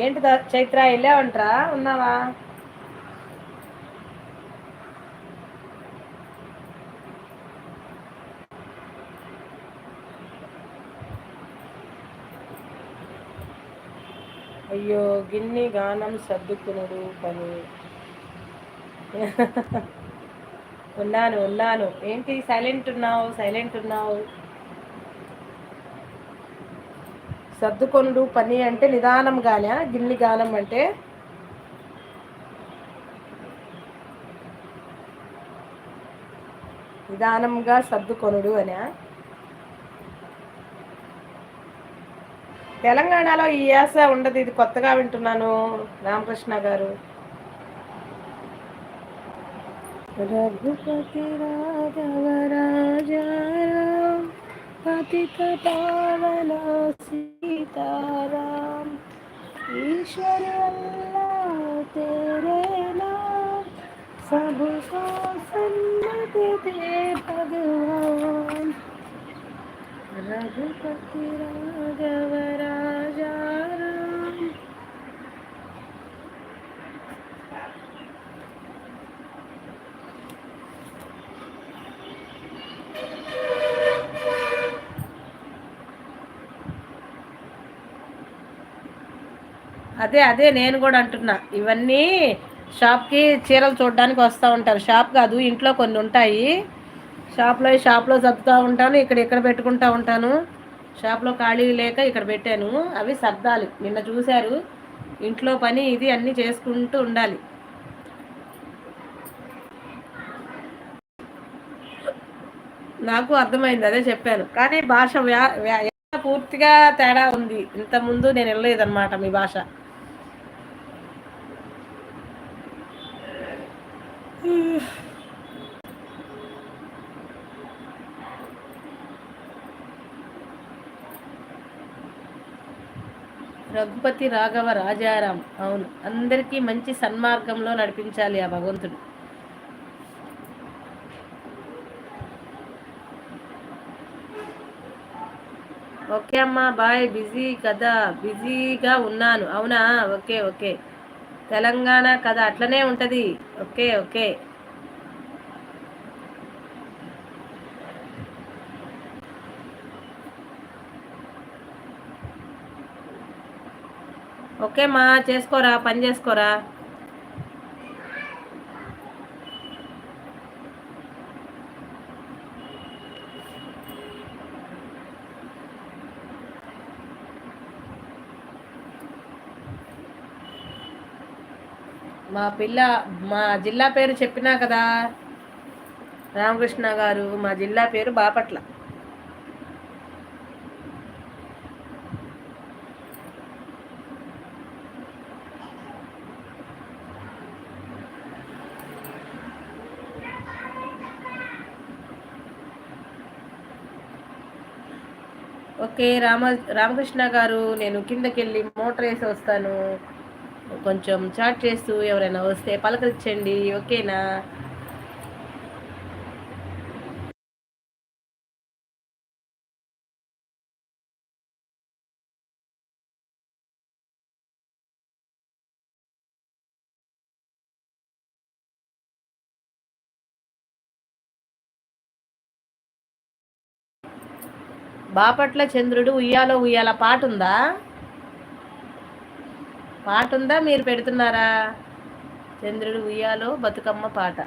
ఏంటి చైత్ర వెళ్ళావంట్రా ఉన్నావా? అయ్యో గిన్ని గానం సర్దుకునుడు పని. ఉన్నాను ఉన్నాను. ఏంటి సైలెంట్ ఉన్నావు? సైలెంట్ ఉన్నావు. సర్దుకొనుడు పని అంటే నిదానంగానే గిన్ని గానం అంటే నిదానంగా సర్దుకొనుడు అనే. తెలంగాణలో ఈ యాస ఉండదు, ఇది కొత్తగా వింటున్నాను రామకృష్ణ గారు. రఘుపతి రాఘవ రాజారాం పతిత పావన सीताराम ईश्वर अल्लाह तेरे नाम सबको सन्मति दे भगवान रघुपति राघव राजा राम. అదే అదే నేను కూడా అంటున్నా, ఇవన్నీ షాప్కి చీరలు చూడడానికి వస్తూ ఉంటారు. షాప్ కాదు, ఇంట్లో కొన్ని ఉంటాయి. షాప్లో సర్దుతూ ఉంటాను, ఇక్కడ పెట్టుకుంటూ ఉంటాను. షాప్లో ఖాళీ లేక ఇక్కడ పెట్టాను. అవి సర్దాలి. నిన్న చూశారు, ఇంట్లో పని ఇది అన్నీ చేసుకుంటూ ఉండాలి. నాకు అర్థమైంది, అదే చెప్పాను. కానీ భాష పూర్తిగా తేడా ఉంది. ఇంతకుముందు నేను వెళ్ళలేదన్నమాట మీ భాష. రఘుపతి రాఘవ రాజారాం. అవును, అందరికీ మంచి సన్మార్గంలో నడిపించాలి ఆ భగవంతుడు. ఓకే అమ్మా, బాయ్. బిజీ కదా? బిజీగా ఉన్నాను. అవునా? Okay okay. తెలంగాణ కదా, అట్లనే ఉంటుంది. Okay okay. ఓకే మా, చేసుకోరా, పని చేసుకోరా. మా జిల్లా పేరు చెప్పినా కదా రామకృష్ణ గారు, మా జిల్లా పేరు బాపట్ల. ఓకే రామకృష్ణ గారు, నేను కిందకి వెళ్ళి మోటార్ వేసి వస్తాను. కొంచెం చాట్ చేస్తూ ఎవరైనా వస్తే పలకరించండి, ఓకేనా? బాపట్ల చంద్రుడు ఉయ్యాలో ఉయ్యాల పాట ఉందా? పాట ఉందా? మీరు పెడుతున్నారా? చంద్రుడు ఉయ్యాలో బతుకమ్మ పాట.